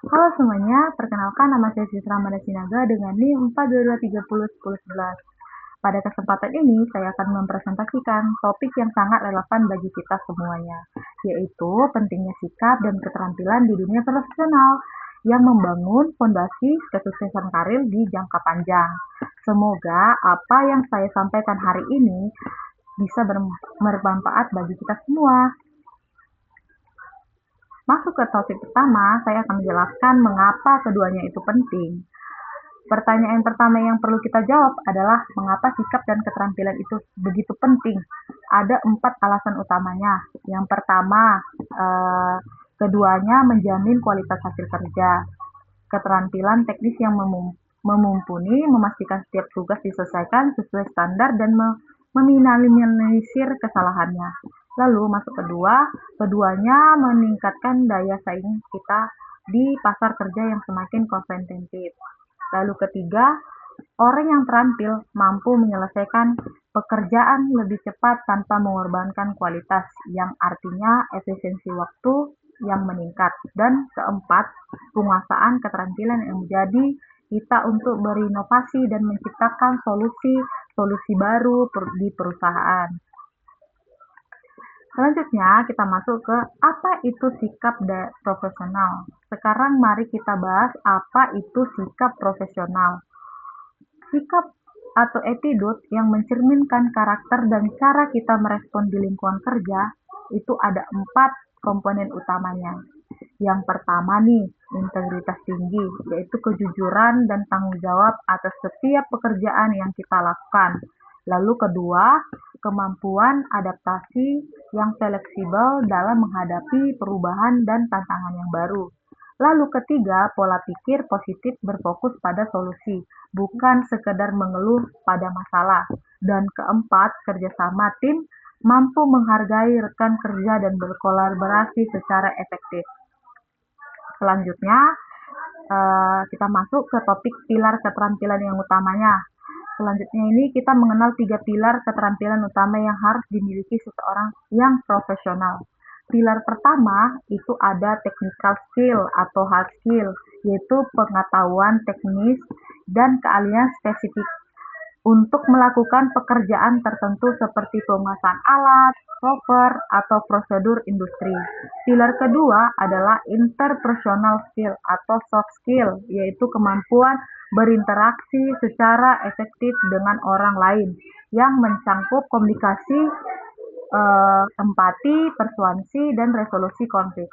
Halo semuanya, perkenalkan nama saya Citra Mada Sinaga dengan NIM 422301011. Pada kesempatan ini, saya akan mempresentasikan topik yang sangat relevan bagi kita semuanya, yaitu pentingnya sikap dan keterampilan di dunia profesional yang membangun fondasi kesuksesan karir di jangka panjang. Semoga apa yang saya sampaikan hari ini bisa bermanfaat bagi kita semua. Masuk ke topik pertama, saya akan menjelaskan mengapa keduanya itu penting. Pertanyaan pertama yang perlu kita jawab adalah mengapa sikap dan keterampilan itu begitu penting. Ada 4 alasan utamanya. Yang pertama, keduanya menjamin kualitas hasil kerja. Keterampilan teknis yang memumpuni, memastikan setiap tugas diselesaikan sesuai standar dan meminimalisir kesalahannya. Lalu masuk kedua, keduanya meningkatkan daya saing kita di pasar kerja yang semakin kompetitif. Lalu ketiga, orang yang terampil mampu menyelesaikan pekerjaan lebih cepat tanpa mengorbankan kualitas, yang artinya efisiensi waktu yang meningkat. Dan keempat, penguasaan keterampilan yang menjadi kita untuk berinovasi dan menciptakan solusi baru di perusahaan. Selanjutnya kita masuk ke apa itu sikap profesional. Sekarang mari kita bahas apa itu sikap profesional. Sikap atau attitude yang mencerminkan karakter dan cara kita merespon di lingkungan kerja itu ada 4 komponen utamanya. Yang pertama nih, integritas tinggi, yaitu kejujuran dan tanggung jawab atas setiap pekerjaan yang kita lakukan. Lalu kedua, kemampuan adaptasi yang fleksibel dalam menghadapi perubahan dan tantangan yang baru. Lalu ketiga, pola pikir positif berfokus pada solusi, bukan sekedar mengeluh pada masalah. Dan keempat, kerjasama tim mampu menghargai rekan kerja dan berkolaborasi secara efektif. Selanjutnya, kita masuk ke topik pilar keterampilan yang utamanya. Selanjutnya ini kita mengenal 3 pilar keterampilan utama yang harus dimiliki seseorang yang profesional. Pilar pertama itu ada technical skill atau hard skill, yaitu pengetahuan teknis dan keahlian spesifik untuk melakukan pekerjaan tertentu seperti penguasaan alat, software, atau prosedur industri. Pilar kedua adalah interpersonal skill atau soft skill, yaitu kemampuan berinteraksi secara efektif dengan orang lain yang mencangkup komunikasi, empati, persuasi, dan resolusi konflik.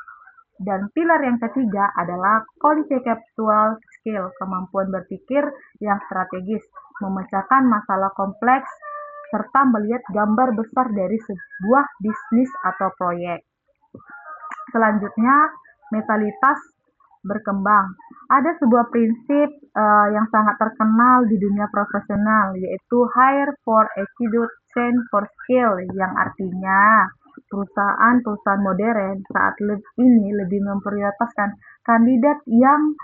Dan pilar yang ketiga adalah conceptual skill, kemampuan berpikir yang strategis, memecahkan masalah kompleks, serta melihat gambar besar dari sebuah bisnis atau proyek. Selanjutnya, mentalitas berkembang. Ada sebuah prinsip yang sangat terkenal di dunia profesional, yaitu hire for attitude, train for skill, yang artinya perusahaan-perusahaan modern saat ini lebih memprioritaskan kandidat yang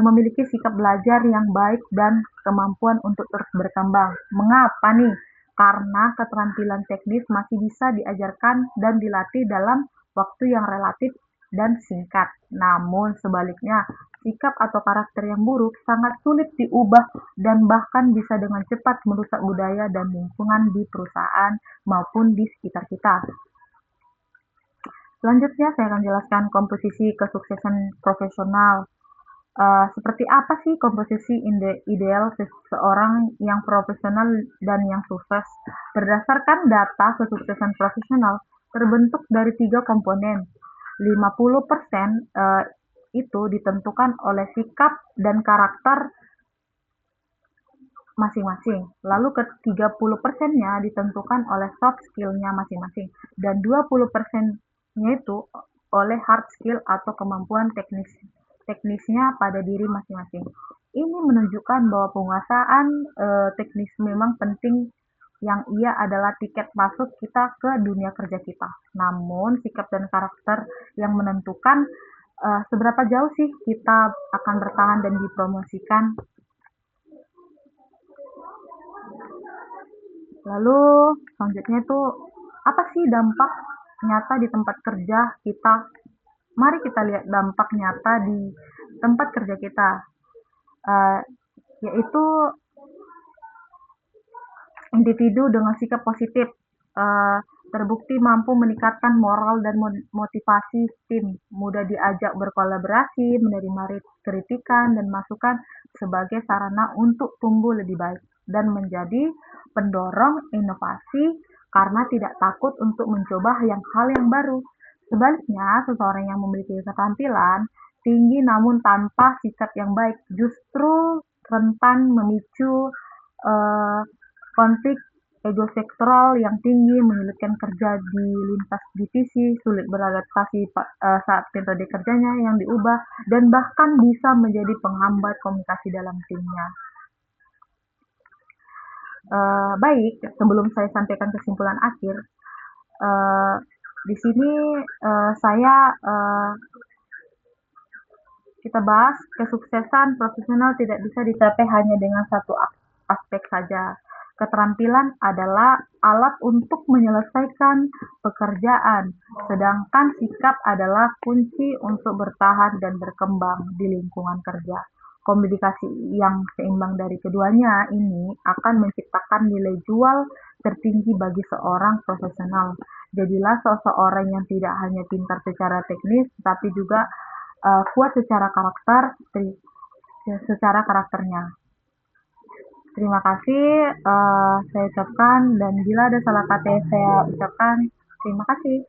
memiliki sikap belajar yang baik dan kemampuan untuk terus berkembang. Mengapa nih? Karena keterampilan teknis masih bisa diajarkan dan dilatih dalam waktu yang relatif dan singkat. Namun sebaliknya, sikap atau karakter yang buruk sangat sulit diubah dan bahkan bisa dengan cepat merusak budaya dan lingkungan di perusahaan maupun di sekitar kita. Selanjutnya saya akan jelaskan komposisi kesuksesan profesional. Seperti apa sih komposisi ideal seseorang yang profesional dan yang sukses? Berdasarkan data kesuksesan profesional, terbentuk dari 3 komponen. 50% itu ditentukan oleh sikap dan karakter masing-masing. Lalu ke 30%-nya ditentukan oleh soft skill-nya masing-masing. Dan 20%-nya itu oleh hard skill atau kemampuan teknisnya pada diri masing-masing. Ini menunjukkan bahwa penguasaan teknis memang penting, yang ia adalah tiket masuk kita ke dunia kerja kita. Namun sikap dan karakter yang menentukan seberapa jauh sih kita akan bertahan dan dipromosikan. Lalu selanjutnya itu apa sih dampak nyata di tempat kerja kita? Mari kita lihat dampak nyata di tempat kerja kita, uh, yaitu individu dengan sikap positif uh, terbukti mampu meningkatkan moral dan motivasi tim, mudah diajak berkolaborasi, menerima kritikan dan masukan sebagai sarana untuk tumbuh lebih baik dan menjadi pendorong inovasi karena tidak takut untuk mencoba hal yang baru. Sebaliknya, seseorang yang memiliki keterampilan tinggi namun tanpa sikap yang baik justru rentan memicu uh, konflik ego sektoral yang tinggi, menyulitkan kerja di lintas divisi, sulit beradaptasi saat metode kerjanya yang diubah, dan bahkan bisa menjadi penghambat komunikasi dalam timnya. Baik, sebelum saya sampaikan kesimpulan akhir, uh, di sini kita bahas kesuksesan profesional tidak bisa dicapai hanya dengan satu aspek saja. Keterampilan adalah alat untuk menyelesaikan pekerjaan, sedangkan sikap adalah kunci untuk bertahan dan berkembang di lingkungan kerja. Komunikasi yang seimbang dari keduanya ini akan menciptakan nilai jual tertinggi bagi seorang profesional. Jadilah seseorang yang tidak hanya pintar secara teknis, tapi juga kuat secara karakternya. Terima kasih saya ucapkan, dan bila ada salah kata yang saya ucapkan, terima kasih.